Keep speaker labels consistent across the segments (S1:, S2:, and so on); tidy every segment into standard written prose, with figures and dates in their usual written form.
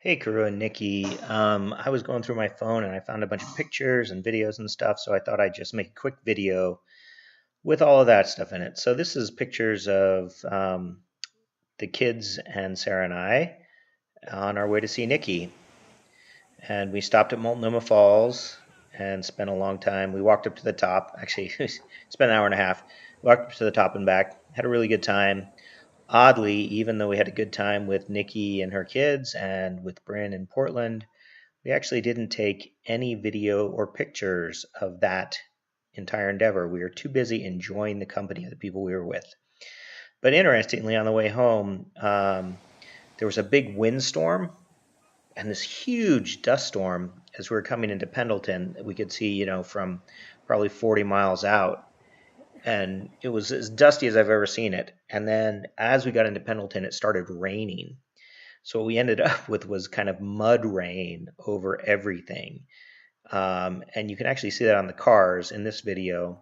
S1: Hey, Kuru and Nikki. I was going through my phone and I found a bunch of pictures and videos and stuff, so I thought I'd just make a quick video with all of that stuff in it. So this is pictures of the kids and Sarah and I on our way to see Nikki. And we stopped at Multnomah Falls and spent a long time. We walked up to the top. Actually, spent an hour and a half. Walked up to the top and back. Had a really good time. Oddly, even though we had a good time with Nikki and her kids and with Bryn in Portland, we actually didn't take any video or pictures of that entire endeavor. We were too busy enjoying the company of the people we were with. But interestingly, on the way home, there was a big windstorm and this huge dust storm as we were coming into Pendleton that we could see, from probably 40 miles out. And it was as dusty as I've ever seen it. And then as we got into Pendleton, it started raining. So what we ended up with was kind of mud rain over everything. And you can actually see that on the cars in this video,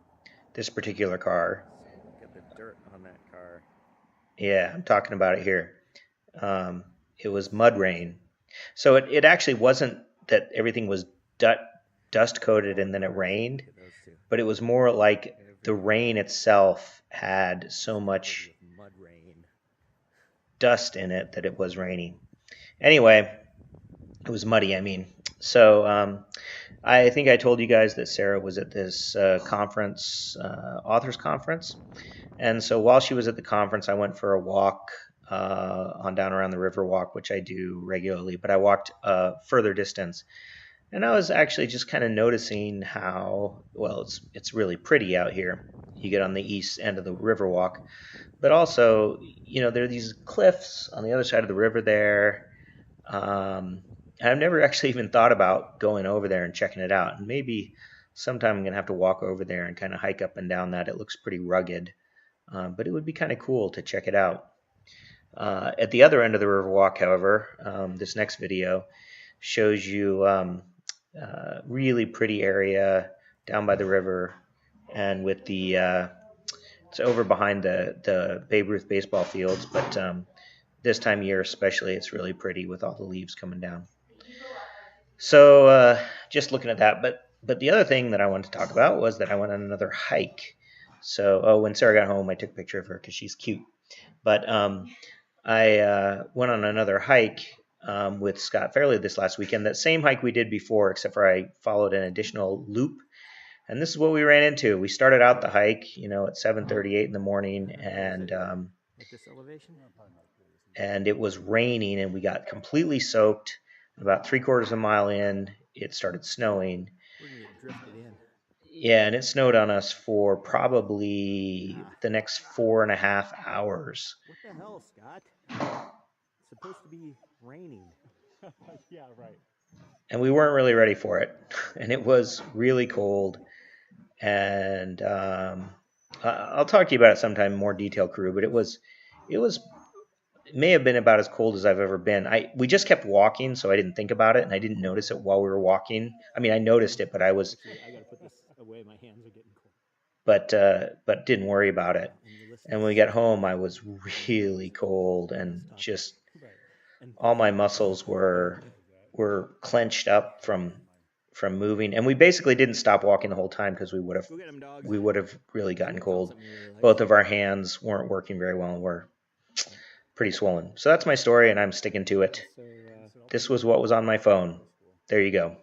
S1: this particular car.
S2: Look at the dirt on that car.
S1: Yeah, I'm talking about it here. It was mud rain. So it actually wasn't that everything was dust coated and then it rained, but it was more like the rain itself had so much
S2: mud rain.
S1: dust in it that it was raining. Anyway, it was muddy, I mean. So I think I told you guys that Sarah was at this conference, authors conference. And so while she was at the conference, I went for a walk on down around the Riverwalk, which I do regularly, but I walked a further distance. And I was actually just kind of noticing how, well, it's really pretty out here. You get on the east end of the Riverwalk, but also, there are these cliffs on the other side of the river there. I've never actually even thought about going over there and checking it out. And maybe sometime I'm going to have to walk over there and kind of hike up and down that. It looks pretty rugged, but it would be kind of cool to check it out. At the other end of the Riverwalk, however, this next video shows you really pretty area down by the river, and with the it's over behind the Babe Ruth baseball fields, but this time of year especially, it's really pretty with all the leaves coming down. So just looking at that, but the other thing that I wanted to talk about was that I went on another hike. So when Sarah got home, I took a picture of her because she's cute. But I went on another hike with Scott Fairley this last weekend. That same hike we did before, except for I followed an additional loop. And this is what we ran into. We started out the hike, at 7:38 in the morning, and
S2: At this elevation?
S1: it was raining, and we got completely soaked. About 3/4 of a mile in, it started snowing.
S2: We're gonna get drifted in.
S1: Yeah, and it snowed on us for probably the next 4.5 hours.
S2: What the hell, Scott? It's supposed to be raining.
S3: Yeah, right.
S1: And we weren't really ready for it. And it was really cold. And I'll talk to you about it sometime in more detail, Crew. But it may have been about as cold as I've ever been. We just kept walking, so I didn't think about it, and I didn't notice it while we were walking. I mean, I noticed it, but I gotta
S2: put this away. My hands are getting cold.
S1: but didn't worry about it. And when we got home, I was really cold, and just all my muscles were clenched up from moving. And we basically didn't stop walking the whole time because we would have really gotten cold. Both of our hands weren't working very well and were pretty swollen. So that's my story, and I'm sticking to it. This was what was on my phone. There you go.